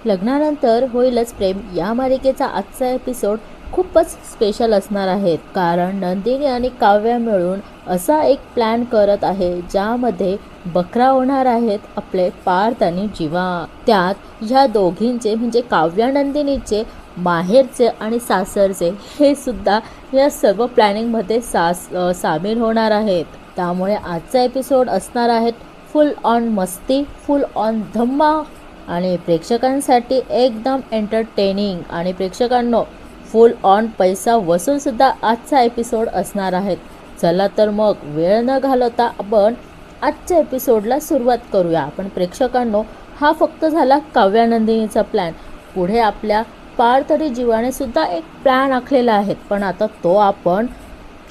लग्नानंतर होईलच प्रेम या मालिकेचा आजचा एपिसोड खूपच स्पेशल असणार आहे, कारण नंदिनी आणि काव्या मिळून असा एक प्लॅन करत आहे ज्यामध्ये बकरा होणार आहेत आपले पार्थ आणि जीवा. त्यात ह्या दोघींचे म्हणजे काव्या नंदिनीचे माहेरचे आणि सासरचे हे सुद्धा या सर्व प्लॅनिंगमध्ये सामील होणार आहेत. त्यामुळे आजचा एपिसोड असणार आहेत फुल ऑन मस्ती, फुल ऑन धम्मा आणि प्रेक्षकांसाठी एकदम एंटरटेनिंग आणि प्रेक्षकांनो फुल ऑन पैसा वसूल सुद्धा आजचा एपिसोड असणार आहेत. चला तर मग वेळ न घालवता आपण आजच्या एपिसोडला सुरुवात करूया. आपण प्रेक्षकांनो हा फक्त झाला काव्या नंदिनीचा प्लॅन. पुढे आपल्या पार्थ आणि जीवाने सुद्धा एक प्लॅन आखलेला आहे, पण आता तो आपण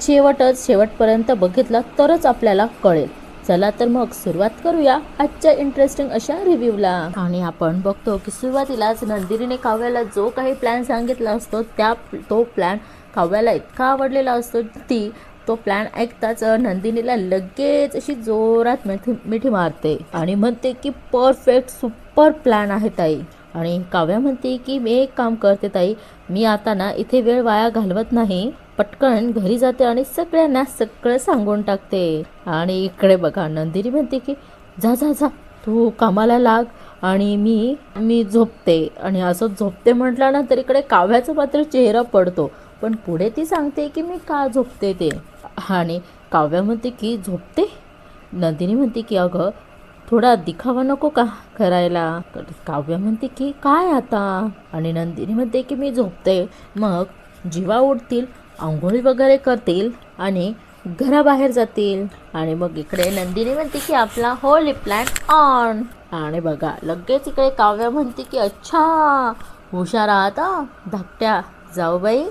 शेवटपर्यंत बघितला तरच आपल्याला कळेल. चला तर मग सुरुवात करूया आजच्या इंटरेस्टिंग अशा रिव्ह्यूला. आणि आपण बघतो की सुरुवातीलाच नंदिनीने काव्याला जो काही प्लॅन सांगितला असतो तो प्लॅन काव्याला इतका आवडलेला असतो तो प्लॅन ऐकताच नंदिनीला लगेच अशी जोरात मिठी मारते आणि म्हणते की परफेक्ट सुपर प्लॅन आहे ताई. आणि काव्या म्हणते की मी एक काम करते ताई, मी आता ना इथे वेळ वाया घालवत नाही, पटकन घरी जाते आणि सगळ्यांना सगळं सांगून टाकते. आणि इकडे बघा नंदिनी म्हणते की जा जा जा तू कामाला लाग आणि मी झोपते. आणि असं झोपते म्हटल्यानंतर इकडे काव्याचा मात्र चेहरा पडतो, पण पुढे ती सांगते की मी का झोपते ते. आणि काव्या म्हणते की झोपते. नंदिनी म्हणते की अगं थोडा दिखावा नको का करायला. काव्या म्हणते की काय आता. आणि नंदिनी म्हणते की मी झोपते. मग जीवा उठतील, आंघोळी वगैरे करतील आणि घराबाहेर जातील. आणि मग इकडे नंदिनी म्हणते की आपला होली प्लॅन ऑन. आणि बघा लगेच इकडे काव्या म्हणते की अच्छा हुशार आहात धाकट्या जाऊबाई.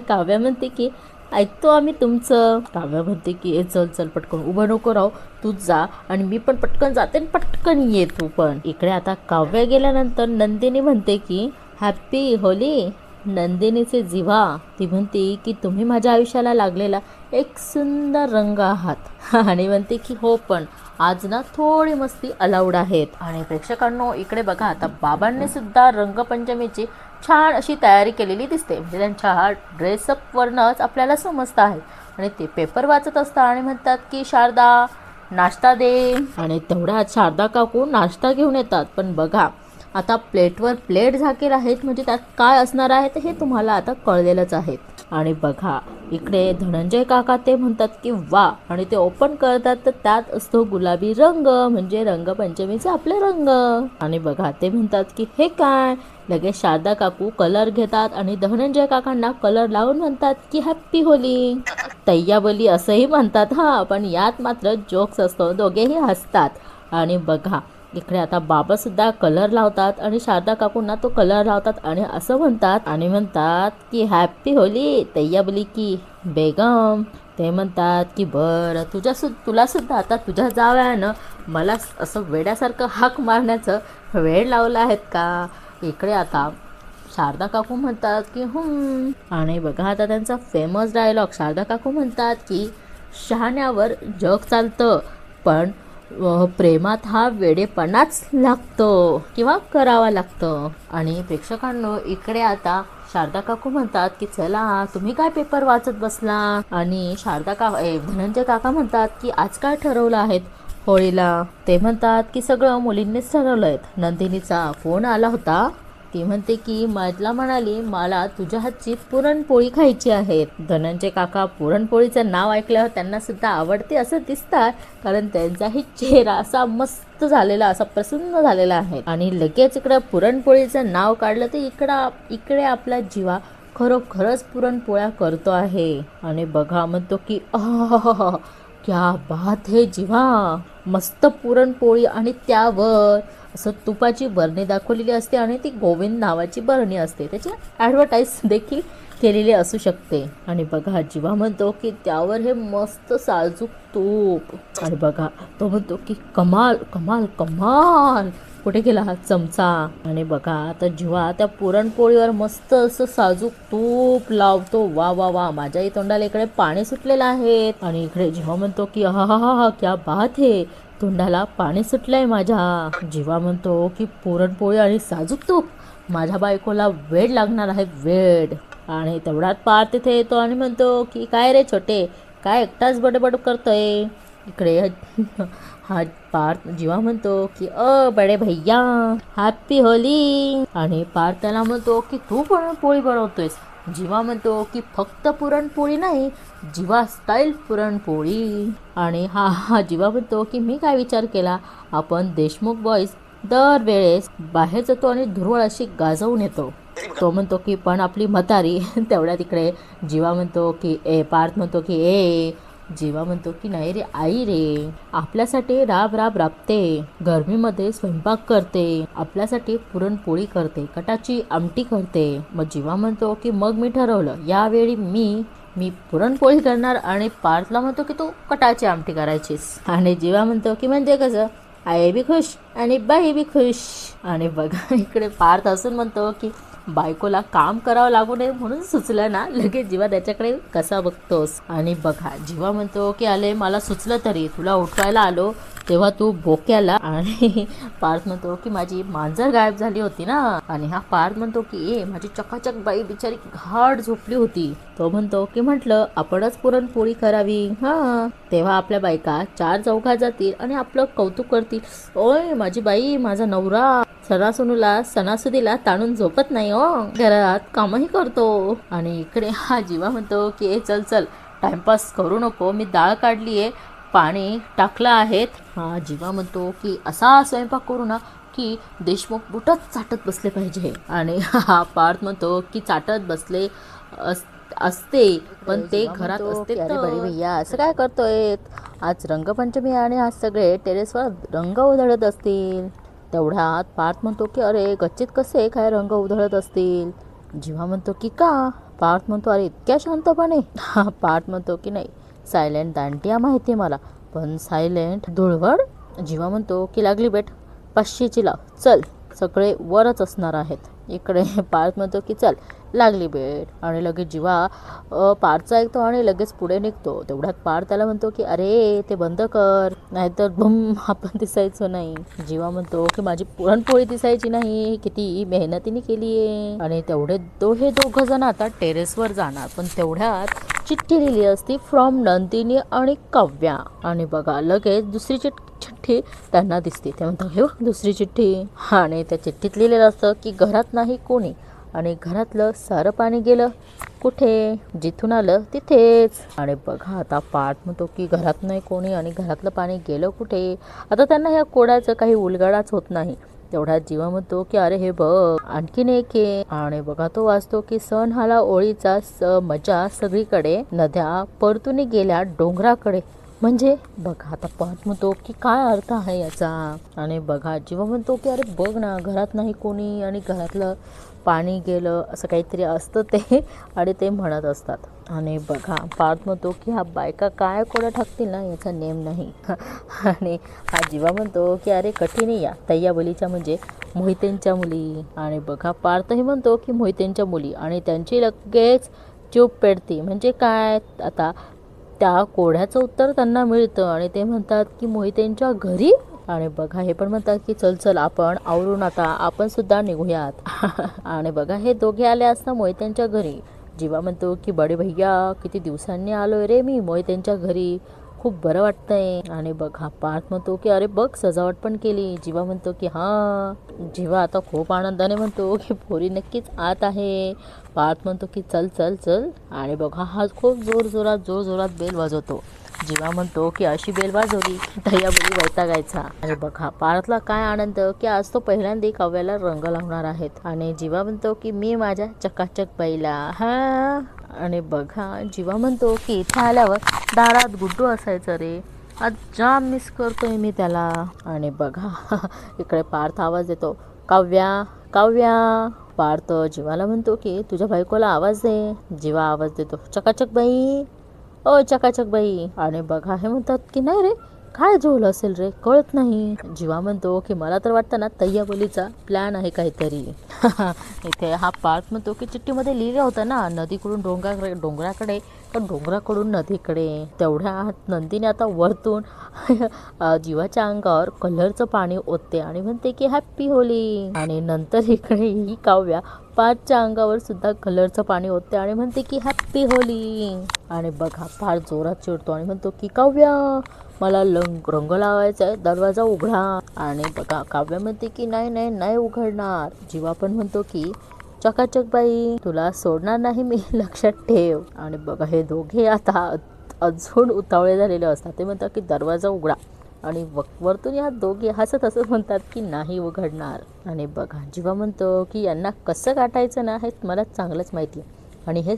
काव्या म्हणते की ऐकतो आम्ही तुमचं. काव्या म्हणते की चल चल पटकन उभं नको राहू, तूच जा आणि मी पण पटकन जाते पटकन ये तू पण. इकडे आता काव्या गेल्यानंतर नंदिनी म्हणते की हॅप्पी होली. नंदिनीचे जीवा ती म्हणते की तुम्ही माझ्या आयुष्याला लागलेला एक सुंदर रंग आहात. आणि म्हणते की हो पण आज ना थोडी मस्ती अलाउड आहेत. आणि प्रेक्षकांनो इकडे बघा आता बाबांनी सुद्धा रंगपंचमीची छान अशी तयारी केलेली दिसते, म्हणजे त्यांच्या ड्रेसअपवरनंच आपल्याला समजतं आहे. आणि ते पेपर वाचत असतात आणि म्हणतात की शारदा नाश्ता दे. आणि तेवढ्यात शारदा काकू नाश्ता घेऊन येतात, पण बघा आता प्लेटवर प्लेट झाकेल आहेत, म्हणजे त्यात काय असणार आहे हे तुम्हाला आता कळलेलंच आहे. आणि बघा इकडे धनंजय काका ते म्हणतात की वा, आणि ते ओपन करतात तर त्यात असतो गुलाबी रंग, म्हणजे रंगपंचमीचे आपले रंग. आणि बघा ते म्हणतात की हे काय. लगेच शारदा काकू कलर घेतात आणि धनंजय काकांना कलर लावून म्हणतात की हॅप्पी होली तय्याबली असंही म्हणतात पण यात मात्र जोक्स असतो, दोघेही हसतात. आणि बघा इकडे आता बाबा सुद्धा कलर लावतात आणि शारदा काकूंना तो कलर लावतात आणि असं म्हणतात की हॅप्पी होली तय्याबली की बेगम. ते म्हणतात की बरं तुला सुद्धा आता तुझ्या जावयानं मला असं वेड्यासारखं हाक मारण्याचं वेळ लावला आहेत का. इकडे आता शारदा काकू म्हणतात की आणि बघा आता त्यांचा फेमस डायलॉग शारदा काकू म्हणतात की शहाण्यावर जग चालतं, पण प्रेमात हा वेडेपणाच लागतो किंवा करावा लागतं. आणि प्रेक्षकांनो इकडे आता शारदा काकू म्हणतात की चला तुम्ही काय पेपर वाचत बसला. आणि धनंजय काका म्हणतात की आज काय ठरवलं आहेत होळीला. ते म्हणतात की सगळं मुलींनीच ठरवलंय. नंदिनीचा फोन आला होता, ती म्हणते की मला म्हणाली मला तुझ्या हातची पुरणपोळी खायची आहे. धनंजय काका पुरणपोळीचं नाव ऐकल्यावर त्यांना सुद्धा आवडते असं दिसतात, कारण त्यांचाही चेहरा असा मस्त झालेला, असा प्रसन्न झालेला आहे. आणि लगेच इकडं पुरणपोळीचं नाव काढलं तर इकडे आपला जीवा खरोखरच पुरणपोळ्या करतो आहे. आणि बघा म्हणतो की क्या बात है जीवा, मस्त पुरणपोळी आणि त्यावर असं तुपाची बरणी दाखवलेली असते आणि ती गोविंद नावाची बरणी असते, त्याची ॲडव्हर्टाईज देखील केलेली असू शकते. आणि बघा जीवा म्हणतो की त्यावर हे मस्त साजूक तूप. आणि बघा तो म्हणतो की कमाल कमाल कमाल, कुठे गेला हा चमचा. आणि बघा आता जीवा त्या पुरणपोळीवर मस्त असं साजूक तूप लावतो. वा वा वा, माझ्याही तोंडाला इकडे पाणी सुटलेलं आहे. आणि इकडे जीवा म्हणतो की हा हा हा क्या बात है, तोंडाला पाणी सुटलंय माझ्या. जीवा म्हणतो की पुरणपोळी आणि साजूक तूप, माझ्या बायकोला वेड लागणार आहे, वेड. आणि तेवढ्यात पार्थ तिथे येतो आणि म्हणतो की काय रे छोटे, काय एकटाच बडबड करतोय इकडे. हा पार्थ जीवा म्हणतो की बडे भैया हॅपी होली. आणि पार्थ त्याला म्हणतो की तू पुरणपोळी बनवतोयस. जीवा म्हणतो की फक्त पुरणपोळी नाही, जीवा स्टाईल पुरणपोळी. आणि हा जीवा म्हणतो की मी काय विचार केला, आपण देशमुख बॉईज दरवेळेस बाहेर जातो आणि धुरवळ अशी गाजवून येतो. तो म्हणतो की पण आपली म्हातारी. तेवढ्या तिकडे जीवा म्हणतो की पार्थ म्हणतो की जीवा म्हणतो की नाही रे आई रे, आपल्यासाठी राब राब राबते, गरमीमध्ये स्वयंपाक करते, आपल्यासाठी पुरणपोळी करते, कटाची आमटी करते. मग जीवा म्हणतो की मग मी ठरवलं यावेळी मी पुरणपोळी करणार. आणि पार्थला म्हणतो की तू कटाची आमटी करायचीस. आणि जीवा म्हणतो की म्हणजे कसं, आई बी खुश आणि बाई बी खुश. आणि बघा इकडे पार्थ असून म्हणतो की बायकोला काम करावं लागू नये म्हणून सुचलं ना. लगेच जीवा त्याच्याकडे कसा बघतोस. आणि बघा जीवा म्हणतो की आले मला सुचलं तरी, तुला उठवायला आलो तेव्हा तू बोक्याला. आणि पार्थ म्हणतो की माझी मांजर गायब झाली होती ना. आणि हा पार्थ म्हणतो की माझी चकाचक बाई बिचारी घाट झोपली होती. तो म्हणतो की म्हटलं आपणच पुरणपोळी करावी. तेव्हा आपल्या बायका चार चौघात जातील आणि आपलं कौतुक करतील, ओय माझी बाई, माझा नवरा सणासुदीला ताणून झोपत नाही हो, घरात कामही करतो. आणि इकडे हा जीवा म्हणतो की चल चल टाइमपास करू नको, मी डाळ काढली आहे, पाणी टाकलं आहेत. हा जीवा म्हणतो की असा स्वयंपाक करू ना की देशमुख बुटच चाटत बसले पाहिजे. आणि हा पार्थ म्हणतो की चाटत बसले असते पण ते घरात असते. अरे बरे भैया असं काय करतोय, आज रंगपंचमी आणि आज सगळे टेरेसवर रंग उधळत असतील. तेवढ्यात पार्थ म्हणतो की अरे गच्चीत कसे काय रंग उधळत असतील. जीवा म्हणतो की का. पार्थ म्हणतो अरे इतक्या शांतपणे. हा पार्थ म्हणतो की नाही, सायलेंट दांडिया माहिती मला, पण सायलेंट धुळवड. जीवा म्हणतो की लागली बेट, 500ची लाव, चल सगळे वरच असणार आहेत. इकडे पार्थ म्हणतो की चल लागली बेट. आणि लगेच जीवा पार्थचा ऐकतो आणि लगेच पुढे निघतो. तेवढ्यात पार्थ त्याला म्हणतो की अरे ते बंद कर, नाहीतर बम आपण दिसायचो नाही. जीवा म्हणतो की माझी पुरणपोळी दिसायची नाही, किती मेहनतीने केली आहे. आणि तेवढे हे दोघं जण आता टेरेसवर जाणार. पण तेवढ्यात चिठ्ठी लिहिली असती फ्रॉम नंदिनी आणि काव्या. आणि बघा लगेच दुसरी चिठ्ठी त्यांना दिसते. ते म्हणतात हे दुसरी चिठ्ठी. आणि त्या चिठ्ठीत लिहिलेलं असतं की घरात नाही कोणी आणि घरातलं सारं पाणी गेलं कुठे, जिथून आलं तिथेच. आणि बघा आता पार्थ म्हणतो की घरात नाही कोणी आणि घरातलं पाणी गेलं कुठे. आता त्यांना ह्या कोड्याचं काही उलगडाच होत नाही. तेवढ्यात जीवा म्हणतो की अरे हे बघ आणखीन एक आहे. आणि बघा तो वाचतो की सण हाला ओळीचा मजा सगळीकडे, नद्या परतून गेल्या डोंगराकडे. म्हणजे बघा आता पार्थ म्हणतो की काय अर्थ आहे याचा. आणि बघा जीवा म्हणतो की अरे बघ ना, घरात नाही कोणी आणि घरातलं पाणी गेलं असं काहीतरी असतं ते. आणि ते म्हणत असतात. आणि बघा पार्थ म्हणतो की हा बायका काय कोड्या टाकतील ना याचा नेम नाही. आणि हा जीवा म्हणतो की अरे कठीण या तय्या बलीच्या म्हणजे मोहितेंच्या मुली. आणि बघा पार्थही म्हणतो की मोहितेंच्या मुली. आणि त्यांची लगेच चूप पेटती. म्हणजे काय, आता त्या कोड्याचं उत्तर त्यांना मिळतं आणि ते म्हणतात की मोहितेंच्या घरी. आणि बघा हे पण म्हणतात की चल चल आपण आवरून आता आपण सुद्धा निघूयात. आणि बघा हे दोघे आले असता मोहितेंच्या घरी. जीवा म्हणतो की बडे भैया किती दिवसांनी आलोय रे मी मोहितेंच्या घरी, खूप बरं वाटतंय. आणि बघा पार्थ म्हणतो की अरे बघ सजावट पण केली. जीवा म्हणतो की जीवा आता खूप आनंदाने म्हणतो की पोरी नक्कीच आत आहे. पार्थ म्हणतो की चल चल चल. आणि बघा हा खूप जोरजोरात बेल वाजवतो. जीवा म्हणतो की अशी बेल वाजवली की तय्या बली वैतागायचा. आणि बघा पार्थला काय आनंद की आज तो पहिल्यांदा काव्याला रंग लावणार आहेत. आणि जीवा म्हणतो की मी माझ्या चकाचक बाईला आणि बघा जीवा म्हणतो की इथे आल्यावर दारात गुड्डू असायचं रे, आज जाम मिस करतोय मी त्याला. आणि बघा इकडे पार्थ आवाज देतो, काव्या काव्या. पार्थ जीवाला म्हणतो की तुझ्या बायकोला आवाज दे. जीवा आवाज देतो, चकाचक बाई, ओ चकाचक बाई. आणि बघा हे म्हणतात की नाही रे काय झोल असेल रे, कळत नाही. जीवा म्हणतो की मला तर वाटतं ना तय्याबोलीचा प्लॅन आहे काहीतरी. इथे हा पार्थ म्हणतो की चिठ्ठीमध्ये लिहिलं होतं ना, नदीकडून डोंगराकडे तर डोंगराकडून नदीकडे. तेवढ्यात नंदीने आता वरतून जीवाच्या अंगावर कलरचं पाणी ओतते आणि म्हणते की हॅप्पी होली. आणि नंतर इकडे ही काव्या पार्थच्या अंगावर सुद्धा कलरचं पाणी ओतते आणि म्हणते की हॅप्पी होली. आणि बघा पार्थ जोरात चिडतो आणि म्हणतो की काव्या, मला रंग लावायचा आहे, दरवाजा उघडा. आणि बघा काव्या म्हणते की नाही नाही नाही उघडणार. जीवा पण म्हणतो की चकाचक बाई, तुला सोडणार नाही मी, लक्षात ठेव. आणि बघा हे दोघे आता अजून उतावळे झालेले असतात. ते म्हणतात की दरवाजा उघडा. आणि वरतून या दोघे हसत हसत म्हणतात की नाही उघडणार. आणि बघा जीवा म्हणतो की यांना कसं गाठायचं ना हे मला चांगलंच माहिती आहे. आणि हे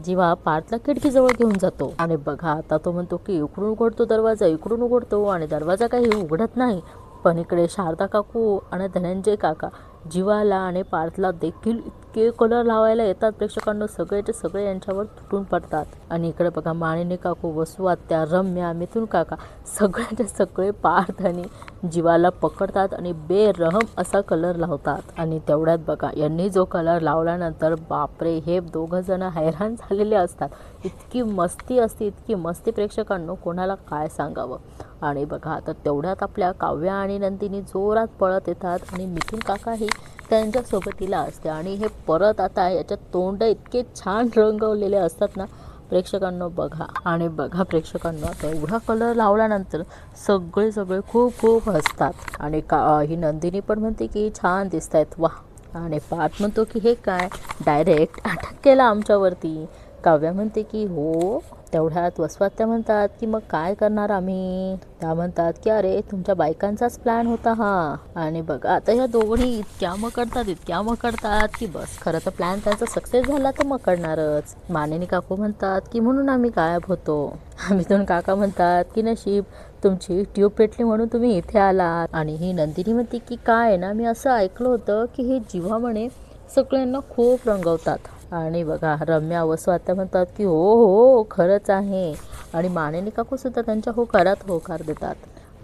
जीवा पार्थला खिडकीजवळ घेऊन जातो. आणि बघा आता तो म्हणतो की इकडून उघडतो दरवाजा, इकडून उघडतो आणि दरवाजा काही उघडत नाही. पण इकडे शारदा काकू आणि धनंजय काका जीवाला आणि पार्थला देखील इतके कलर लावायला येतात. प्रेक्षकांना सगळेचे सगळे यांच्यावर तुटून पडतात. आणि इकडे बघा माळिनी काकू, वसू आत्या, रम्या, मिथुन काका सगळ्याचे सगळे पार्थ आणि जीवाला पकडतात आणि बेरहम असा कलर लावतात. आणि तेवढ्यात बघा यांनी जो कलर लावल्यानंतर बापरे, हे दोघं जण हैराण झालेले असतात. इतकी मस्ती असते, इतकी मस्ती प्रेक्षकांनो, कोणाला काय सांगावं. आणि बघा आता तेवढ्यात आपल्या काव्या आणि नंदिनी जोरात पळत येतात आणि मिथुन काकाही त्यांच्या सोबतीला असते. आणि हे परत आता याच्यात तोंड इतके छान रंगवलेले असतात ना प्रेक्षकांनो, बघा. आणि बघा प्रेक्षकांनो, तेवढा कलर लावल्यानंतर सगळे सगळे खूप खूप हसतात. आणि ही नंदिनी पण म्हणते की छान दिसत आहेत, वा. आणि पार्थ म्हणतो की हे काय डायरेक्ट अटॅक केला आमच्यावरती. काव्या म्हणते की हो. तेवढ्यात वसवात्या म्हणतात की मग काय करणार आम्ही. त्या म्हणतात की अरे तुमच्या बायकांचाच प्लॅन होता हा. आणि बघा आता ह्या दोघी इतक्या मग करतात की बस, खरं तर प्लॅन त्यांचा सक्सेस झाला तर मग करणारच. मानिनी काकू म्हणतात की म्हणून आम्ही गायब होतो. मिथुन काका म्हणतात की नशीब तुमची ट्यूब पेटली म्हणून तुम्ही इथे आलात. आणि ही नंदिनी म्हणते की काय ना, मी असं ऐकलं होतं की हे जीवा म्हणे सगळ्यांना खूप रंगवतात. आणि बघा रम्या वसवात्या म्हणतात की हो हो खरंच आहे. आणि मानिनी काकू सुद्धा त्यांच्या होकारात होकार देतात.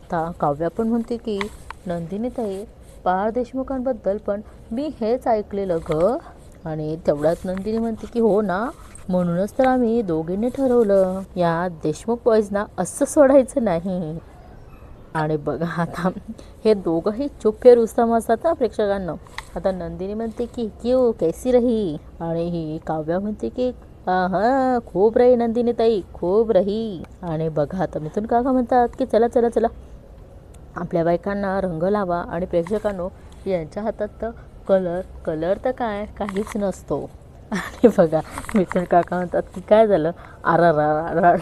आता काव्या पण म्हणते की नंदिनी ताई, पार देशमुखांबद्दल पण मी हेच ऐकलेलं ग. आणि तेवढ्यात नंदिनी म्हणते की हो ना, म्हणूनच तर आम्ही दोघींनी ठरवलं या देशमुख बॉईजना असं सोडायचं नाही. आणि बघा आता हे दोघंही चुप्पे रुस्तम असतात ना प्रेक्षकांना. आता नंदिनी म्हणते की क्यू कैसी रही. आणि ही काव्या म्हणते की हा खूप रही नंदिनी ताई, खूप रही. आणि बघा आता मिथुन काका म्हणतात की चला चला चला आपल्या बायकांना रंग लावा. आणि प्रेक्षकांनो, यांच्या हातात तर कलर तर काय काहीच नसतो. आणि बघा मिथुन काका म्हणतात की काय झालं,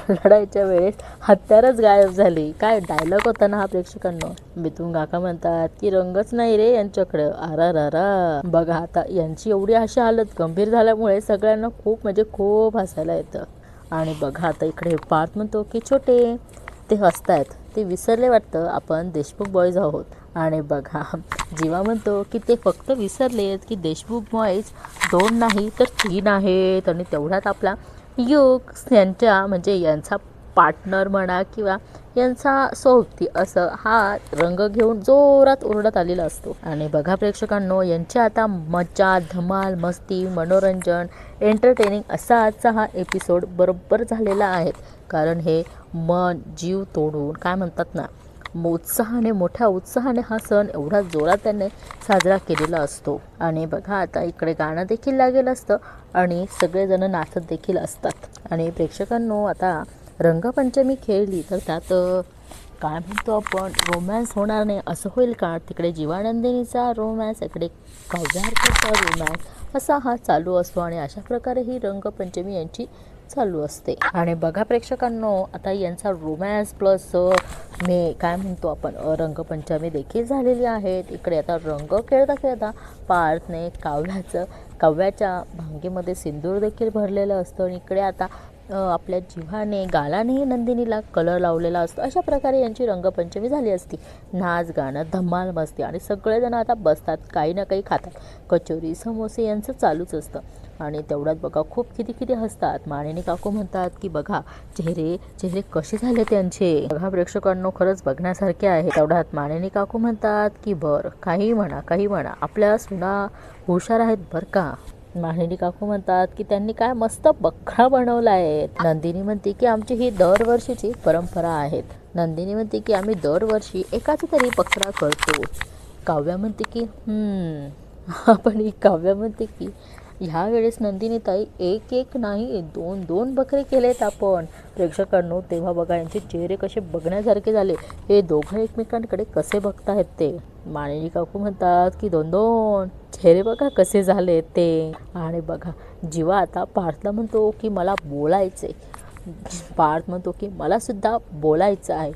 लढायच्या वेळेस हत्यारच गायब झाली. काय डायलॉग होता ना हा प्रेक्षकांनो. मिथुन काका म्हणतात की रंगच नाही रे यांच्याकडं. बघा आता यांची एवढी अशी हालत गंभीर झाल्यामुळे सगळ्यांना खूप हसायला येतं. आणि बघा आता इकडे पार्थ म्हणतो की छोटे, ते हसतायत, ते विसरले वाटतं आपण देशमुख बॉईज आहोत. आणि बघा जीवा म्हणतो की ते फक्त विसरलेत की देशमुख बॉईज 2 नाही तर 3 आहेत. आणि तेवढ्यात आपला युग यांच्या म्हणजे यांचा पार्टनर म्हणा किंवा यांचा सोबती असं हा रंग घेऊन जोरात ओरडत आलेला असतो. आणि बघा प्रेक्षकांनो, यांची आता मज्जा, धमाल, मस्ती, मनोरंजन, एंटरटेनिंग असा आजचा हा एपिसोड बरोबर झालेला आहे. कारण हे मन जीव तोडून काय म्हणतात ना, मोठ्या उत्साहाने हा सण एवढा जोरात त्याने साजरा केलेला असतो. आणि बघा आता इकडे गाणं देखील लागेल असतं आणि सगळेजण नाचत देखील असतात. आणि प्रेक्षकांनो, आता रंगपंचमी खेळली तर त्यात काय म्हणतो आपण, रोमॅन्स होणार नाही असं होईल का. तिकडे जीवानंदिनीचा रोमॅन्स, इकडे काव्याचा रोमॅन्स असा हा चालू असतो. आणि अशा प्रकारे ही रंगपंचमी यांची चालू असते. आणि बघा प्रेक्षकांनो, आता यांचा रोमॅन्स प्लस काय म्हणतो आपण रंगपंचमी देखील झालेली आहेत. इकडे आता रंग खेळता पार्थने काव्याच्या भांगेमध्ये सिंदूर देखील भरलेलं असतं. आणि इकडे आता आपल्या जिव्हाने गालाने नंदिनीला कलर लावलेला असतो. अशा प्रकारे यांची रंगपंचमी झाली असती. नाच गाणं धमाल मस्ती आणि सगळेजण आता बसतात, काही ना काही खातात. कचोरी समोसे यांचं चालूच असतं. आणि तेवढ्यात बघा खूप किती किती हसतात. मानिनी काकू म्हणतात की बघा चेहरे चेहरे कसे झाले त्यांचे, बघा प्रेक्षकांनो खरंच बघण्यासारखे आहे. तेवढ्यात मानिनी काकू म्हणतात की बरं काही म्हणा आपल्या सुना हुशार आहेत बरं का. मानिनी काकू म्हणतात की त्यांनी काय मस्त बकरा बनवला आहे. नंदिनी म्हणते की आमची ही दरवर्षीची परंपरा आहे. नंदिनी म्हणते की आम्ही दरवर्षी एकाच तरी बकरा करतो. काव्या म्हणते की आपण ही काव्या म्हणते की ह्या वेळेस नंदिनी ताई एक एक नाही दोन दोन बकरे केलेत आपण. प्रेक्षकांनो तेव्हा बघा यांचे चेहरे कसे बघण्यासारखे झाले. हे दोघं एकमेकांकडे कसे बघतायत ते. मानिनी काकू म्हणतात की दोन दोन चेहरे बघा कसे झाले ते. आणि बघा जीवा आता पार्थला म्हणतो की मला बोलायचे. पार्थ म्हणतो की मला सुद्धा बोलायचं आहे.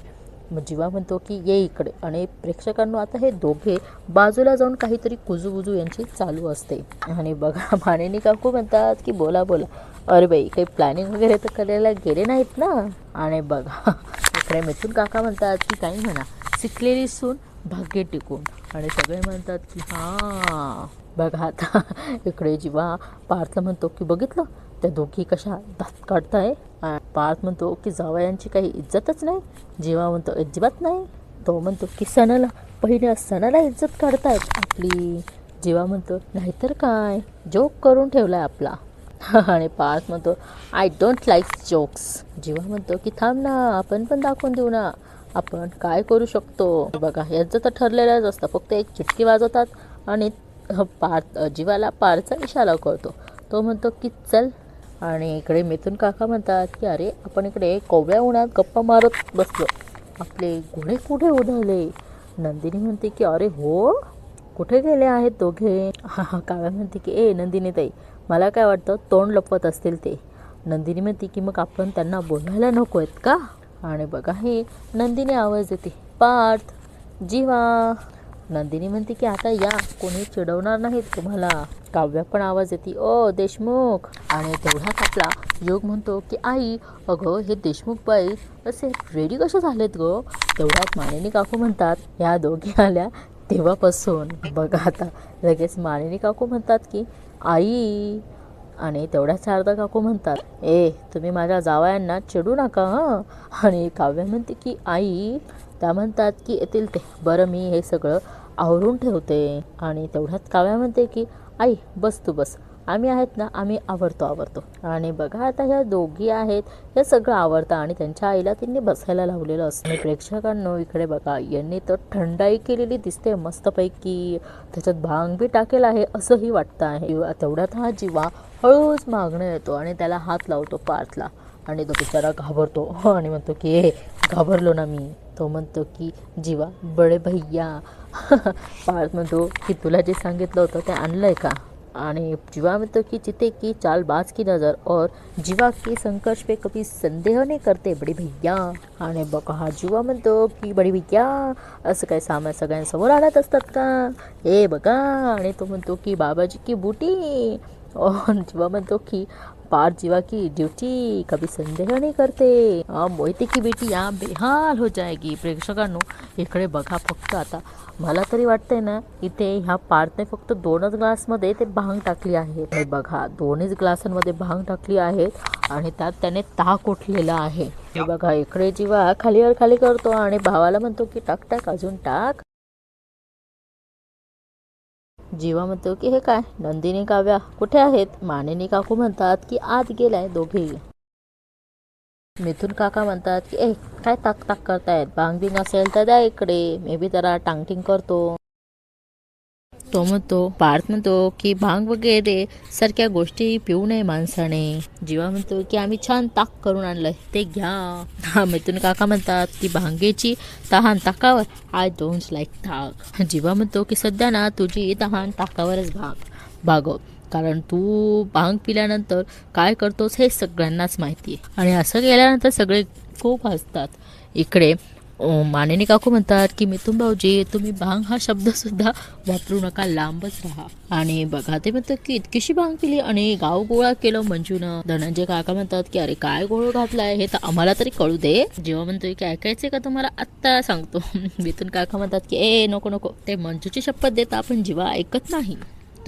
मग जीवा म्हणतो की ये इकडे. आणि प्रेक्षकांनो आता हे दोघे बाजूला जाऊन काहीतरी कुजूबुजू यांची चालू असते. आणि बघा मानिनी काकू म्हणतात की बोला बोला. अरे बाई काही प्लॅनिंग वगैरे तर करायला गेले नाहीत ना. आणि बघा इकडे मिथून काका म्हणतात की काही म्हणा शिकलेली सून भाग्य टिकून. आणि सगळे म्हणतात की हां. बघा आता इकडे जीवा पार्थला म्हणतो की बघितलं त्या दोघी कशा दात काढताय. पार्थ म्हणतो की जावयांची काही इज्जतच नाही. जीवा म्हणतो अजिबात नाही. तो म्हणतो की पहिल्या सणाला इज्जत काढतायत आपली. जीवा म्हणतो नाहीतर काय जोक करून ठेवलाय आपला. आणि पार्थ म्हणतो आय डोंट लाईक जोक्स. जीवा म्हणतो की थांब ना आपण पण दाखवून देऊ ना आपण काय करू शकतो. बघा यांचं तर ठरलेलंच असतं. फक्त एक चिटकी वाजवतात आणि जीवाला पारचा इशारा करतो. तो म्हणतो की चल. आणि इकडे मिथून काका म्हणतात की अरे आपण इकडे कोवळ्या उन्हात गप्पा मारत बसलो, आपले घोडे कुठे उडाले. नंदिनी म्हणते की अरे हो कुठे गेले आहेत दोघे. काव्या म्हणते की ए नंदिनी ताई मला काय वाटतं तोंड लपवत असतील ते. नंदिनी म्हणते की मग आपण त्यांना बोलायला नको आहेत का. आणि बघा हे नंदिनी आवाज देते पार्थ जीवा. नंदिनी म्हणते की आता या कोणी चिडवणार नाहीत तुम्हाला. काव्या पण आवाज येते ओ देशमुख. आणि तेवढ्यात आपला योग म्हणतो की आई अगं हे देशमुख बाई असे रेडी कसे झालेत गं. तेवढ्यात मानिनी काकू म्हणतात ह्या दोघी आल्या तेव्हापासून. बघा आता लगेच मानिनी काकू म्हणतात की आई. आणि तेवढ्याच शारदा काकू म्हणतात ए तुम्ही माझ्या जावयांना चिडू नका हं. आणि काव्या म्हणते की आई. त्या म्हणतात की येतील ते बरं मी हे सगळं आवरून ठेवते. आणि तेवढ्यात काव्या म्हणते की आई बस तू बस आम्ही आहेत ना आम्ही आवरतो. आणि बघा आता ह्या दोघी आहेत हे सगळं आवडतं आणि त्यांच्या आईला त्यांनी बसायला लावलेलं असतं. आणि प्रेक्षकांनो इकडे बघा यांनी तर थंडाई केलेली दिसते मस्तपैकी. त्याच्यात भांग बी टाकेल आहे असंही वाटतं आहे. तेवढ्यात हा जीवा हळूच मागणं येतो आणि त्याला हात लावतो पार्थला. आणि तो बिचारा घाबरतो आणि म्हणतो की ए घाबरलो ना मी. तो म्हणतो की जीवा बडे भैया. पार्थ म्हणतो की तुला जे सांगितलं होतं ते आणलंय का. आणि जीवा म्हणतो की चिते की चालबाज की नज़र और जीवा की संघर्ष पे कभी संदेह नहीं करते बड़ी भैया. आणि बघा हा जीवा म्हणतो की बडी भैया असं काय सामान सगळ्यांसमोर आणत असतात का हे बघा. आणि तो म्हणतो की बाबाजी की बूटी. और जीवा म्हणतो की पार जीवा की ड्यूटी कभी संदेह नहीं करते. मोहिते की बेटी या बेहाल हो जाएगी. प्रेक्षकांनो इकडे बघा फक्त आता मला तरी वाटतंय ना इथे ह्या पार्थने फक्त 2च ग्लासमध्ये ते भांग टाकली आहे. हे बघा 2च ग्लासांमध्ये भांग टाकली आहे आणि त्यात त्याने ताक ओतलेला आहे. हे बघा इकडे जीवा खालीवर खाली करतो आणि भावाला म्हणतो की टाक टाक अजून टाक. जीवा म्हणतो की हे काय नंदिनी काव्या कुठे आहेत. मानिनी काकू म्हणतात की आत गेलाय दोघे. मिथून काका म्हणतात की ए काय ताक ताक करतायत भांग बिंग असेल तर द्या इकडे मी बी जरा टांगटिंग करतो. तो म्हणतो पार्थ म्हणतो की भांग वगैरे सारख्या गोष्टी पिऊ नये माणसाने. जीवा म्हणतो की आम्ही छान ताक करून आणलंय ते घ्या. मिथून काका म्हणतात की भांगेची तहान ताकावर आय डोंट लाईक ताक. जीवा म्हणतो की सध्या ना तुझी तहान ताकावरच भागव कारण तू भांग पिल्यानंतर काय करतोस हे सगळ्यांनाच माहिती आहे. आणि असं केल्यानंतर सगळे खूप हसतात. इकडे मानेनी काकू म्हणतात की मिथून भाऊजी तुम्ही भांग हा शब्द सुद्धा वापरू नका, लांबच राहा. आणि बघा ते म्हणतात की इतकीशी भांग पिली आणि गाव गोळा केलं मंजूनं. धनंजय काका म्हणतात की अरे काय गोळ घातलाय हे तर आम्हाला तरी कळू दे. जेव्हा म्हणतोय की ऐकायचंय का तुम्हाला, आत्ता सांगतो. मिथून काका म्हणतात की ए नको नको, ते मंजूची शपथ देता आपण जीवा ऐकत नाही.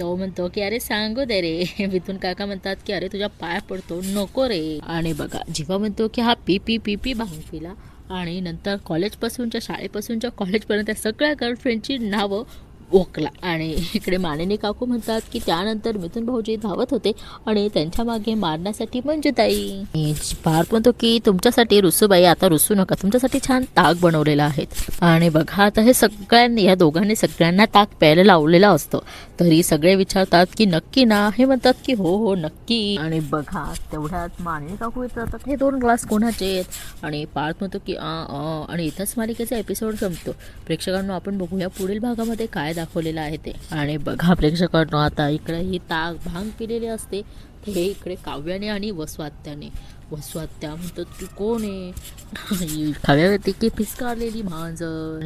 तो म्हणतो की अरे सांगू दे रे. मिथून काका म्हणतात की अरे तुझ्या पाया पडतो, नको रे. आणि बघा जीवा म्हणतो की हा पी पी पी पी भांग पिला आणि नंतर कॉलेजपासूनच्या शाळेपासूनच्या कॉलेजपर्यंत सगळ्या गर्लफ्रेंडची नावं ओकला. आणि इकडे मानिनी काकू म्हणतात की त्यानंतर मिथून भाऊजी धावत होते आणि त्यांच्या मागे मारण्यासाठी मंजूताई. पार्थ म्हणतो की तुमच्यासाठी रुसूबाई आता रुसू नका, तुमच्यासाठी छान ताक बनवलेला आहे. आणि बघा आता हे सगळ्यांनी, या दोघांनी सगळ्यांना ताक प्यायला लावलेलं असतं, तरी सगळे विचारतात की नक्की ना, हे म्हणतात की हो हो नक्की. आणि बघा तेवढ्यात मानिनी काकू विचारतात हे 2 ग्लास कोणाचे आहेत. आणि पार्थ म्हणतो की आणि इथंच मालिकेचा एपिसोड संपतो. प्रेक्षकांना आपण बघूया पुढील भागामध्ये काय दाखवलेलं आहे ते. आणि बघा प्रेक्षकांनो आता इकडे ही ताक भांग पिलेली असते, हे इकडे काव्याने आणि वसवात्याने. वसवात्या म्हणतात की कोण आहे. काव्या की पिस्कारलेली मांजर.